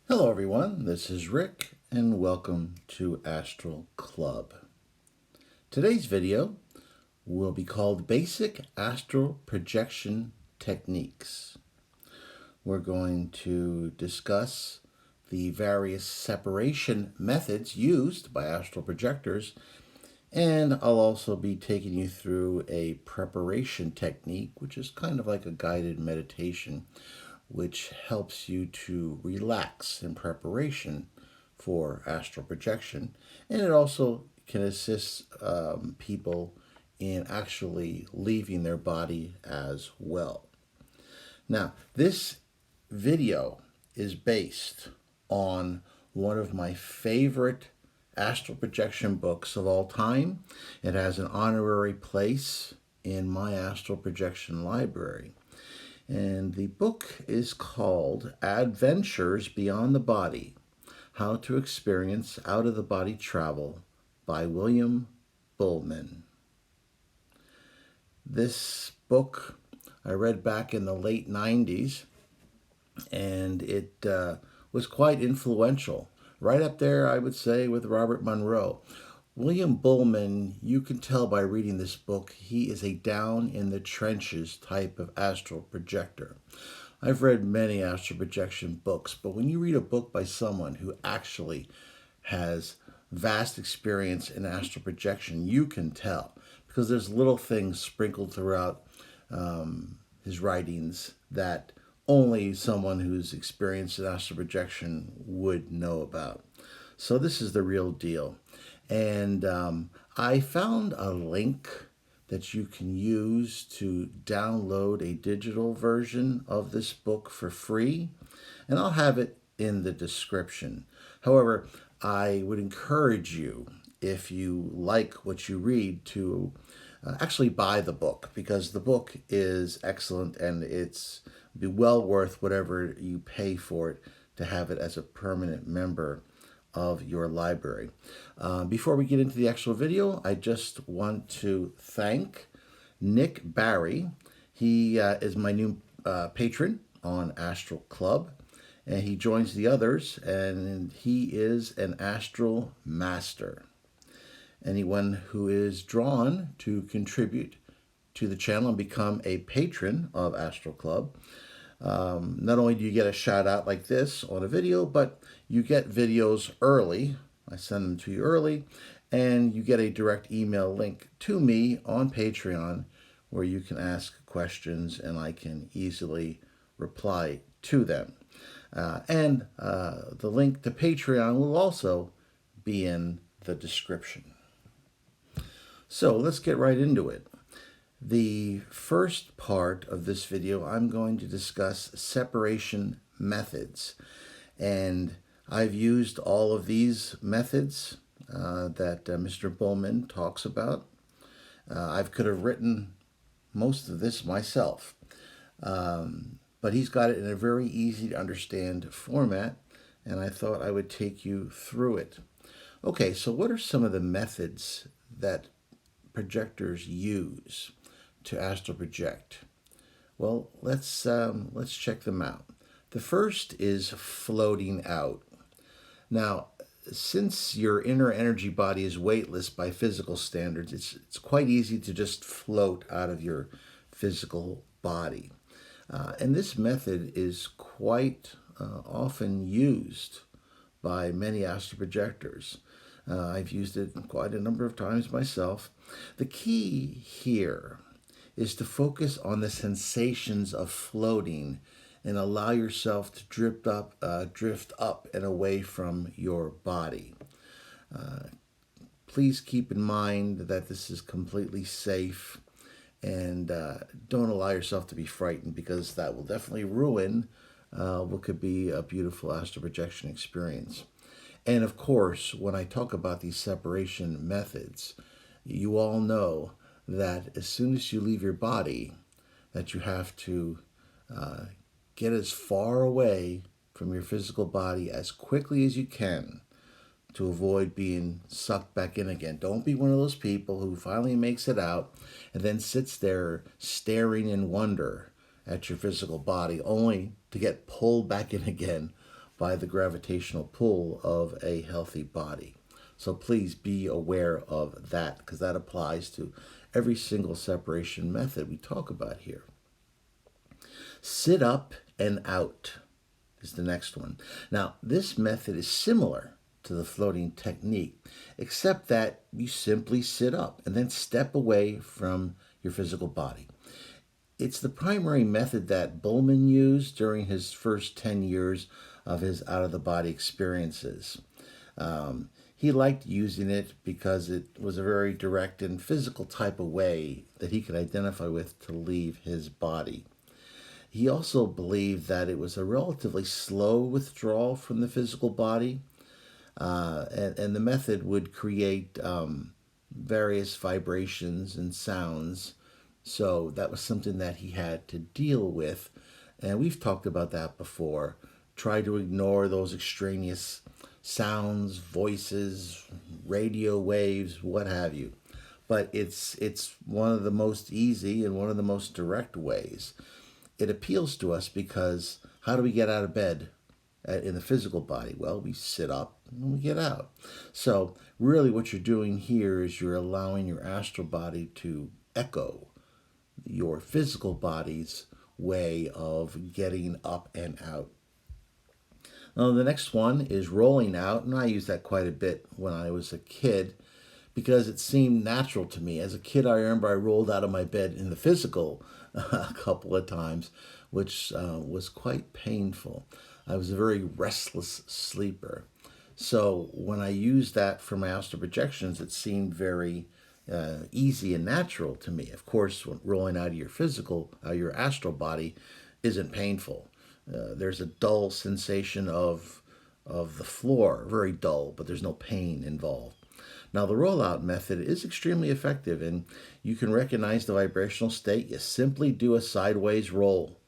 Hello everyone, this is Rick and welcome to Astral Club. Today's video will be called Basic Astral Projection Techniques. We're going to discuss the various separation methods used by astral projectors, and I'll also be taking you through a preparation technique, which is kind of like a guided meditation which helps you to relax in preparation for astral projection. And it also can assist people in actually leaving their body as well. Now, this video is based on one of my favorite astral projection books of all time. It has an honorary place in my astral projection library. And the book is called Adventures Beyond the Body, How to Experience Out-of-the-Body Travel by William Buhlman. This book I read back in the late 90s, and it was quite influential. Right up there, I would say, with Robert Monroe. William Buhlman, you can tell by reading this book, he is a down-in-the-trenches type of astral projector. I've read many astral projection books, but when you read a book by someone who actually has vast experience in astral projection, you can tell, because there's little things sprinkled throughout his writings that only someone who's experienced in astral projection would know about. So this is the real deal. And I found a link that you can use to download a digital version of this book for free, and I'll have it in the description. However, I would encourage you, if you like what you read, to actually buy the book, because the book is excellent and it's be well worth whatever you pay for it to have it as a permanent member of your library. Before we get into the actual video, I just want to thank Nick Barry. He is my new patron on Astral Club, and he joins the others, and he is an astral master. Anyone who is drawn to contribute to the channel and become a patron of Astral Club, not only do you get a shout out like this on a video, but you get videos early. I send them to you early, and you get a direct email link to me on Patreon where you can ask questions and I can easily reply to them. And the link to Patreon will also be in the description. So let's get right into it. The first part of this video, I'm going to discuss separation methods. And I've used all of these methods that Mr. Buhlman talks about. I could have written most of this myself, but he's got it in a very easy to understand format, and I thought I would take you through it. Okay, so what are some of the methods that projectors use to astral project? Well, let's check them out. The first is floating out. Now, since your inner energy body is weightless by physical standards, it's quite easy to just float out of your physical body. And this method is quite often used by many astral projectors. I've used it quite a number of times myself. The key here is to focus on the sensations of floating and allow yourself to drift up and away from your body. Please keep in mind that this is completely safe, and don't allow yourself to be frightened, because that will definitely ruin what could be a beautiful astral projection experience. And of course, when I talk about these separation methods, you all know that as soon as you leave your body, that you have to get as far away from your physical body as quickly as you can to avoid being sucked back in again. Don't be one of those people who finally makes it out and then sits there staring in wonder at your physical body, only to get pulled back in again by the gravitational pull of a healthy body. So please be aware of that, because that applies to every single separation method we talk about here. Sit up and out is the next one. Now, this method is similar to the floating technique, except that you simply sit up and then step away from your physical body. It's the primary method that Buhlman used during his first 10 years of his out-of-the-body experiences. He liked using it because it was a very direct and physical type of way that he could identify with to leave his body. He also believed that it was a relatively slow withdrawal from the physical body, and the method would create various vibrations and sounds. So that was something that he had to deal with, and we've talked about that before. Try to ignore those extraneous sounds, voices, radio waves, what have you. But it's one of the most easy and one of the most direct ways. It appeals to us because how do we get out of bed in the physical body? Well, we sit up and we get out. So really what you're doing here is you're allowing your astral body to echo your physical body's way of getting up and out. Now, the next one is rolling out, and I used that quite a bit when I was a kid because it seemed natural to me. As a kid, I remember I rolled out of my bed in the physical a couple of times, which was quite painful. I was a very restless sleeper. So when I used that for my astral projections, it seemed very easy and natural to me. Of course, when rolling out of your physical, your astral body isn't painful. There's a dull sensation of the floor, very dull, but there's no pain involved. Now, the rollout method is extremely effective, and you can recognize the vibrational state. You simply do a sideways roll.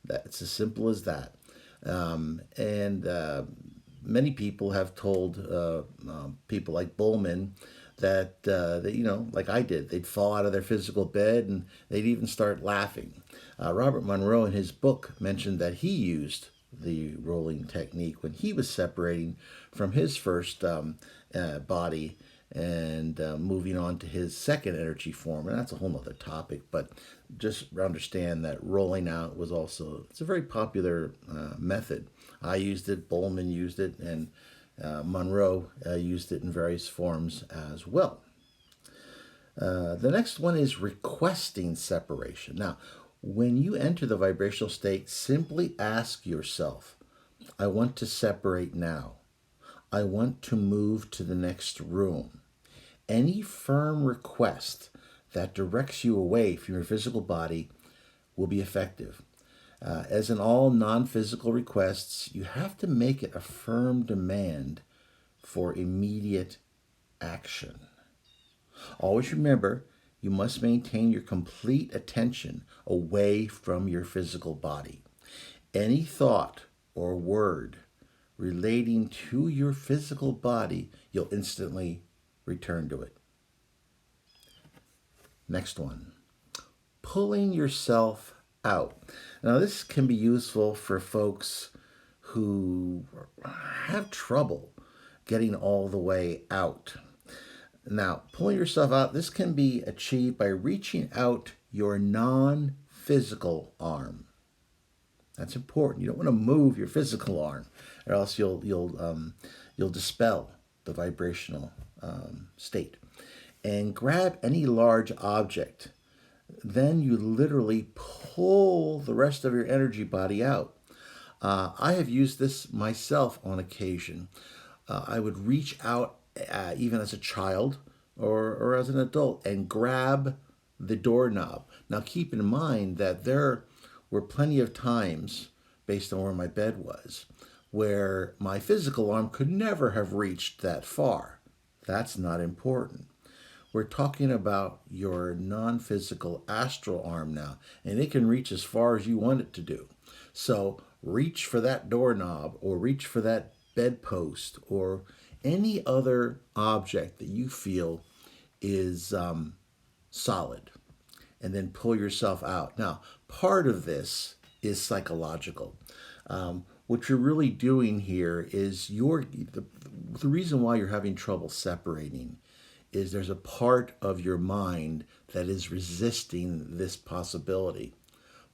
That's as simple as that. And many people have told people like Buhlman that, like I did, they'd fall out of their physical bed and they'd even start laughing. Robert Monroe, in his book, mentioned that he used the rolling technique when he was separating from his first body and moving on to his second energy form. And that's a whole other topic, but just understand that rolling out was also, it's a very popular method. I used it, Buhlman used it, and Monroe used it in various forms as well. The next one is requesting separation. Now, when you enter the vibrational state, simply ask yourself, I want to separate now. I want to move to the next room. Any firm request that directs you away from your physical body will be effective. As in all non-physical requests, you have to make it a firm demand for immediate action. Always remember, you must maintain your complete attention away from your physical body. Any thought or word relating to your physical body, you'll instantly return to it. Next one, pulling yourself out. Now, this can be useful for folks who have trouble getting all the way out. Now, pulling yourself out, this can be achieved by reaching out your non-physical arm. That's important. You don't want to move your physical arm, or else you'll dispel the vibrational state. And grab any large object. Then you literally pull the rest of your energy body out. I have used this myself on occasion. I would reach out even as a child or as an adult and grab the doorknob. Now keep in mind that there were plenty of times, based on where my bed was, where my physical arm could never have reached that far. That's not important. We're talking about your non-physical astral arm now, and it can reach as far as you want it to do. So reach for that doorknob or reach for that bedpost or any other object that you feel is solid, and then pull yourself out. Now, part of this is psychological. what you're really doing here is the reason why you're having trouble separating is there's a part of your mind that is resisting this possibility.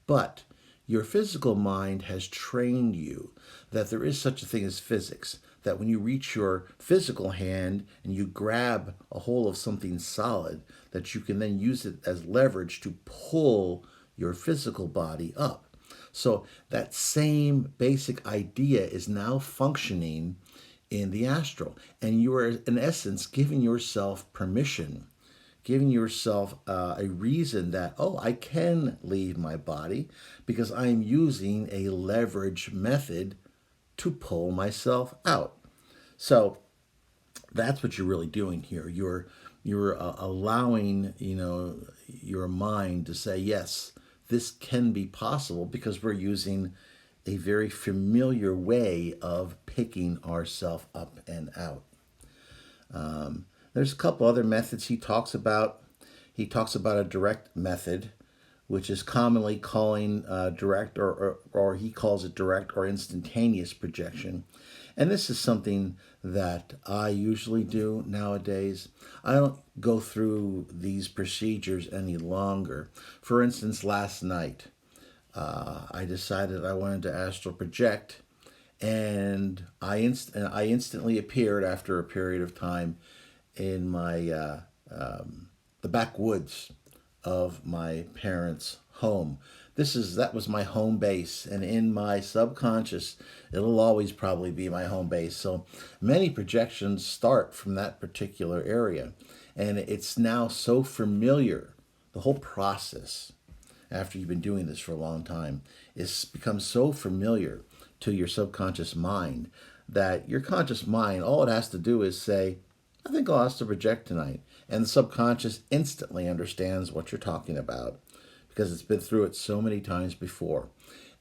But your physical mind has trained you that there is such a thing as physics, that when you reach your physical hand and you grab a hold of something solid, that you can then use it as leverage to pull your physical body up. So that same basic idea is now functioning in the astral. And you are, in essence, giving yourself permission, giving yourself a reason that, oh, I can leave my body because I'm using a leverage method to pull myself out. So that's what you're really doing here. You're allowing your mind to say, yes, this can be possible because we're using a very familiar way of picking ourselves up and out. There's a couple other methods he talks about. He talks about a direct method, which is commonly calling direct, or he calls it direct or instantaneous projection. And this is something that I usually do nowadays. I don't go through these procedures any longer. For instance, last night, I decided I wanted to astral project, and I instantly appeared after a period of time in the backwoods of my parents' home. That was my home base, and in my subconscious, it'll always probably be my home base. So many projections start from that particular area, and it's now so familiar. The whole process, after you've been doing this for a long time, is become so familiar to your subconscious mind that your conscious mind, all it has to do is say, I think I'll ask to project tonight. And the subconscious instantly understands what you're talking about because it's been through it so many times before.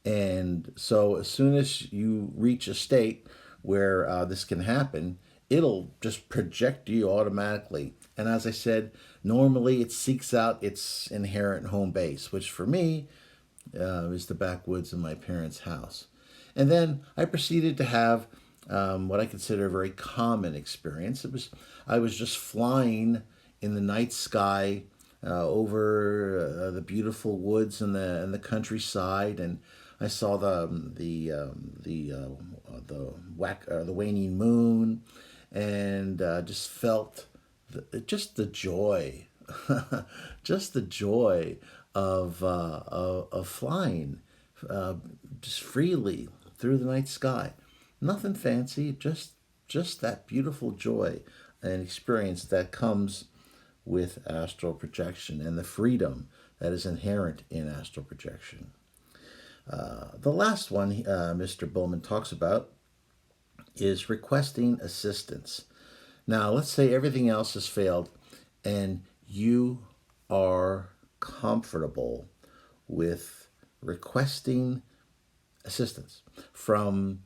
And so as soon as you reach a state where this can happen, it'll just project you automatically. And as I said, normally it seeks out its inherent home base, which for me is the backwoods of my parents' house. And then I proceeded to have what I consider a very common experience. I was just flying in the night sky over the beautiful woods and the countryside, and I saw the waning moon, and just felt the joy, just the joy of flying just freely through the night sky. Nothing fancy, just that beautiful joy and experience that comes with astral projection and the freedom that is inherent in astral projection. The last one Mr. Buhlman talks about is requesting assistance. Now, let's say everything else has failed and you are comfortable with requesting assistance from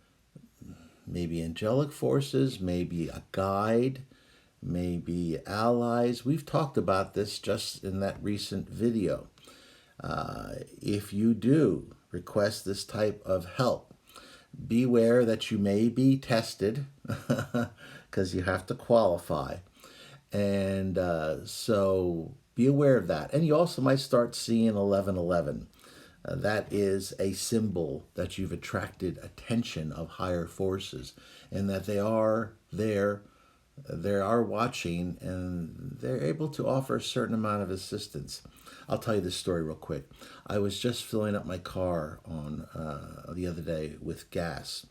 maybe angelic forces, maybe a guide, maybe allies. We've talked about this just in that recent video. If you do request this type of help, beware that you may be tested because you have to qualify. And so be aware of that. And you also might start seeing 1111. That is a symbol that you've attracted attention of higher forces and that they are there, they are watching, and they're able to offer a certain amount of assistance. I'll tell you this story real quick. I was just filling up my car on the other day with gas,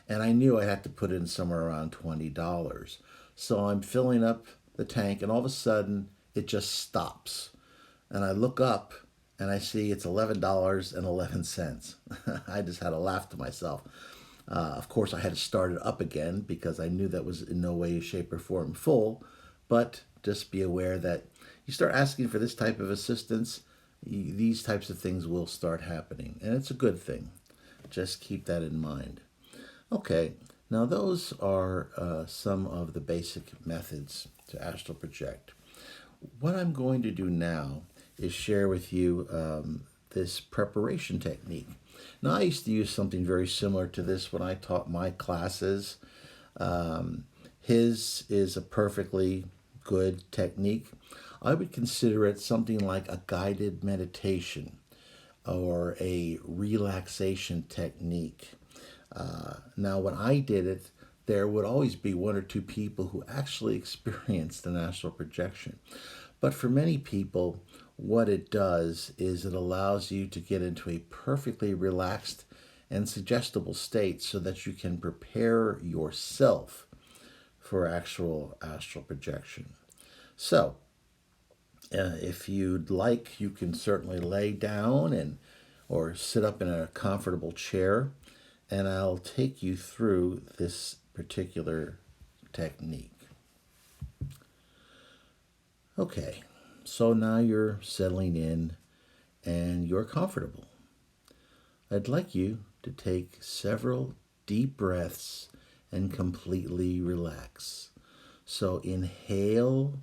and I knew I had to put in somewhere around $20. So I'm filling up the tank, and all of a sudden it just stops. And I look up, and I see it's $11.11. I just had to laugh to myself. Of course, I had to start it up again because I knew that was in no way, shape, or form full. But just be aware that you start asking for this type of assistance, these types of things will start happening. And it's a good thing. Just keep that in mind. Okay, now those are some of the basic methods to astral project. What I'm going to do now is share with you this preparation technique. Now, I used to use something very similar to this when I taught my classes. His is a perfectly good technique. I would consider it something like a guided meditation or a relaxation technique. Now, when I did it, there would always be one or two people who actually experienced an astral projection. But for many people, what it does is it allows you to get into a perfectly relaxed and suggestible state so that you can prepare yourself for actual astral projection. So, if you'd like, you can certainly lay down and or sit up in a comfortable chair, and I'll take you through this particular technique. Okay, so now you're settling in and you're comfortable. I'd like you to take several deep breaths and completely relax. So inhale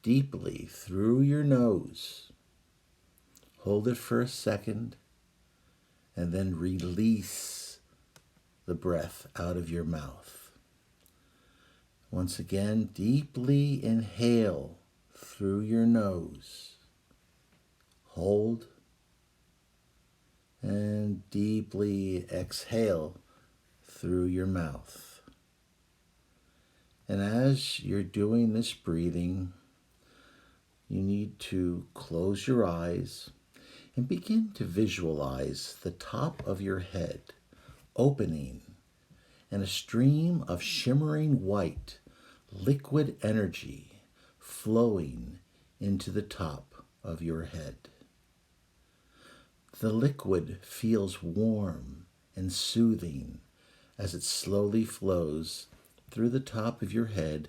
deeply through your nose. Hold it for a second and then release the breath out of your mouth. Once again, deeply inhale through your nose. Hold and deeply exhale through your mouth. And as you're doing this breathing, you need to close your eyes and begin to visualize the top of your head opening and a stream of shimmering white liquid energy flowing into the top of your head. The liquid feels warm and soothing as it slowly flows through the top of your head,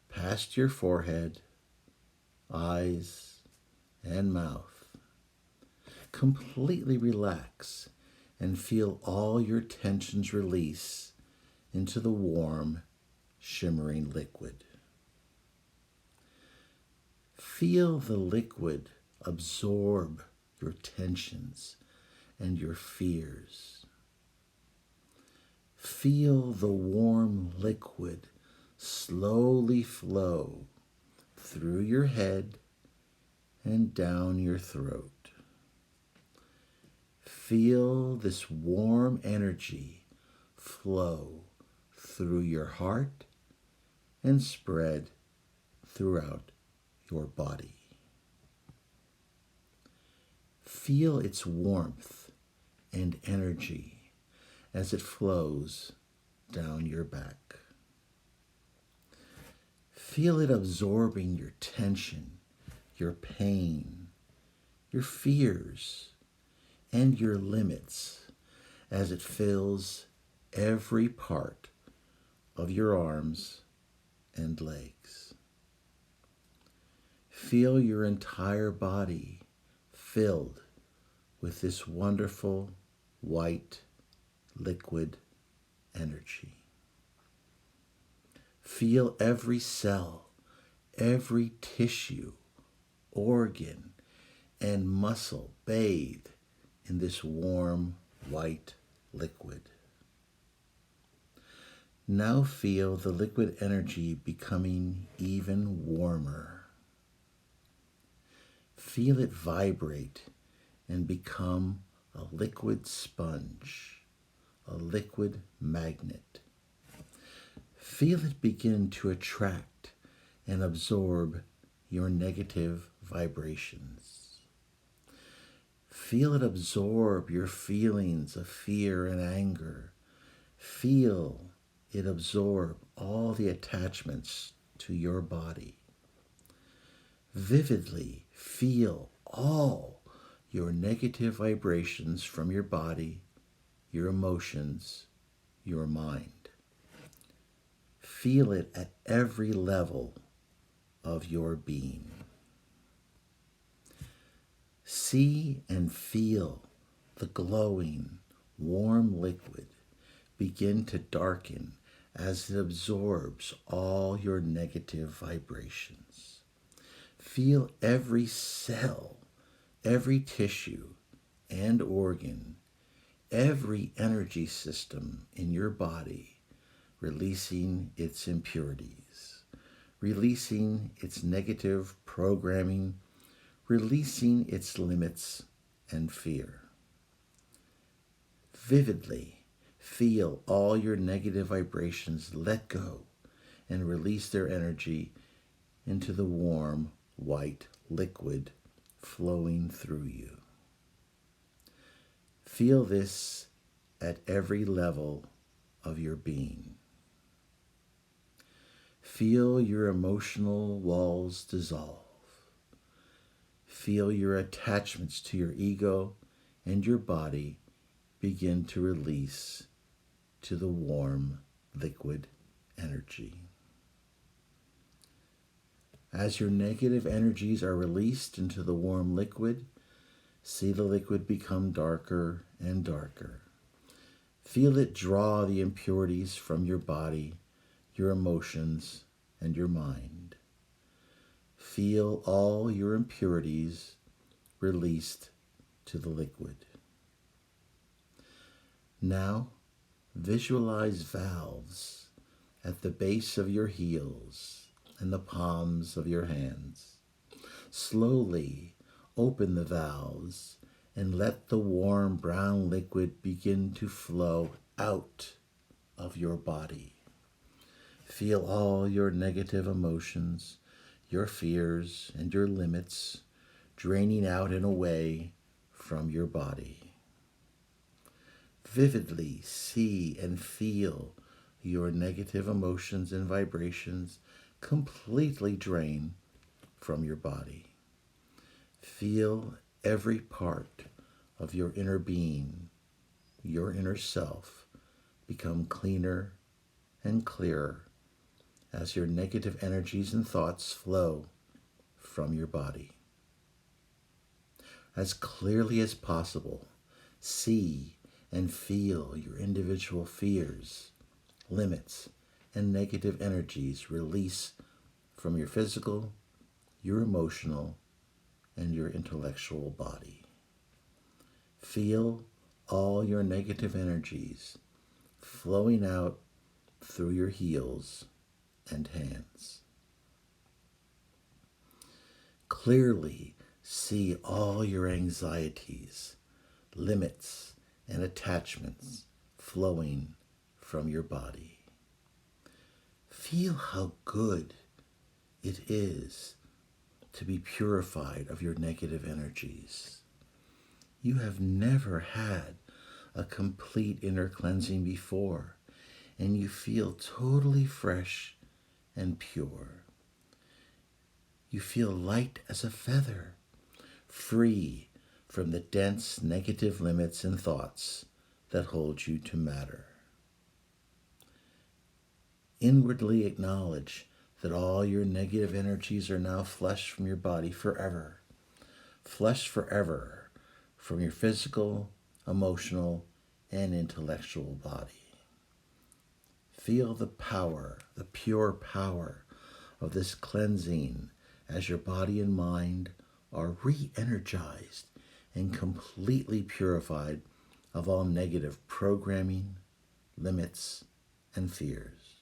past your forehead, eyes, and mouth. Completely relax and feel all your tensions release into the warm, shimmering liquid. Feel the liquid absorb your tensions and your fears. Feel the warm liquid slowly flow through your head and down your throat. Feel this warm energy flow through your heart and spread throughout your body. Feel its warmth and energy as it flows down your back. Feel it absorbing your tension, your pain, your fears, and your limits as it fills every part of your arms and legs. Feel your entire body filled with this wonderful white liquid energy. Feel every cell, every tissue, organ, and muscle bathe in this warm white liquid. Now feel the liquid energy becoming even warmer. Feel it vibrate and become a liquid sponge, a liquid magnet. Feel it begin to attract and absorb your negative vibrations. Feel it absorb your feelings of fear and anger. Feel it absorb all the attachments to your body. Vividly feel all your negative vibrations from your body, your emotions, your mind. Feel it at every level of your being. See and feel the glowing, warm liquid begin to darken as it absorbs all your negative vibrations. Feel every cell, every tissue and organ every energy system in your body releasing its impurities, releasing its negative programming, releasing its limits and fear. Vividly feel all your negative vibrations let go and release their energy into the warm, white liquid flowing through you. Feel this at every level of your being. Feel your emotional walls dissolve. Feel your attachments to your ego and your body begin to release to the warm, liquid energy. As your negative energies are released into the warm liquid, see the liquid become darker and darker. Feel it draw the impurities from your body, your emotions, and your mind. Feel all your impurities released to the liquid. Now, visualize valves at the base of your heels and the palms of your hands. Slowly open the valves and let the warm brown liquid begin to flow out of your body. Feel all your negative emotions, your fears, and your limits draining out and away from your body. Vividly see and feel your negative emotions and vibrations completely drain from your body. Feel every part of your inner being, your inner self, become cleaner and clearer as your negative energies and thoughts flow from your body. As clearly as possible, see and feel your individual fears, limits, and negative energies release from your physical, your emotional, and your intellectual body. Feel all your negative energies flowing out through your heels and hands. Clearly see all your anxieties, limits, and attachments flowing from your body. Feel how good it is to be purified of your negative energies. You have never had a complete inner cleansing before, and you feel totally fresh and pure. You feel light as a feather, free from the dense negative limits and thoughts that hold you to matter. Inwardly acknowledge that all your negative energies are now flushed from your body forever. Flushed forever from your physical, emotional, and intellectual body. Feel the power, the pure power of this cleansing as your body and mind are re-energized and completely purified of all negative programming, limits, and fears.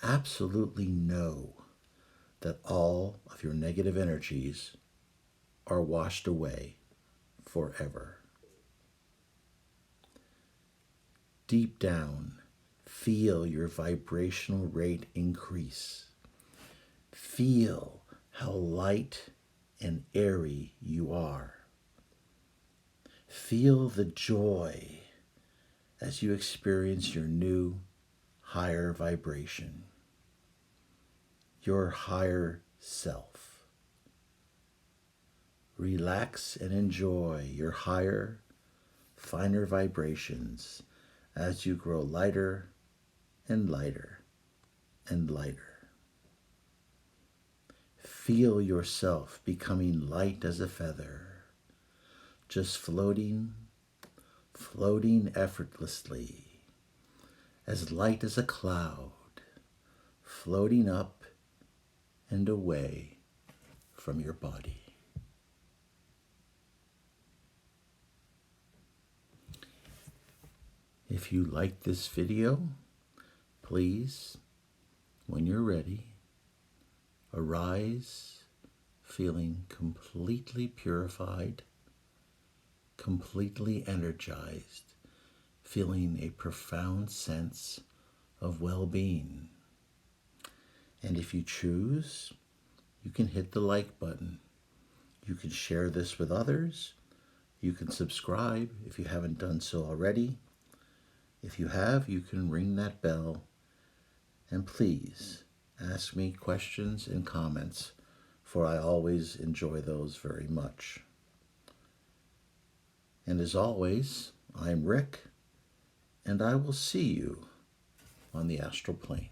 Absolutely know that all of your negative energies are washed away forever. Deep down, feel your vibrational rate increase. Feel how light and airy you are. Feel the joy as you experience your new, higher vibration, your higher self. Relax and enjoy your higher, finer vibrations as you grow lighter and lighter and lighter. Feel yourself becoming light as a feather, just floating effortlessly, as light as a cloud, floating up and away from your body. If you like this video, please, when you're ready, arise feeling completely purified, completely energized, feeling a profound sense of well-being. And if you choose, you can hit the like button. You can share this with others. You can subscribe if you haven't done so already. If you have, you can ring that bell. And please ask me questions and comments, for I always enjoy those very much. And as always, I'm Rick, and I will see you on the astral plane.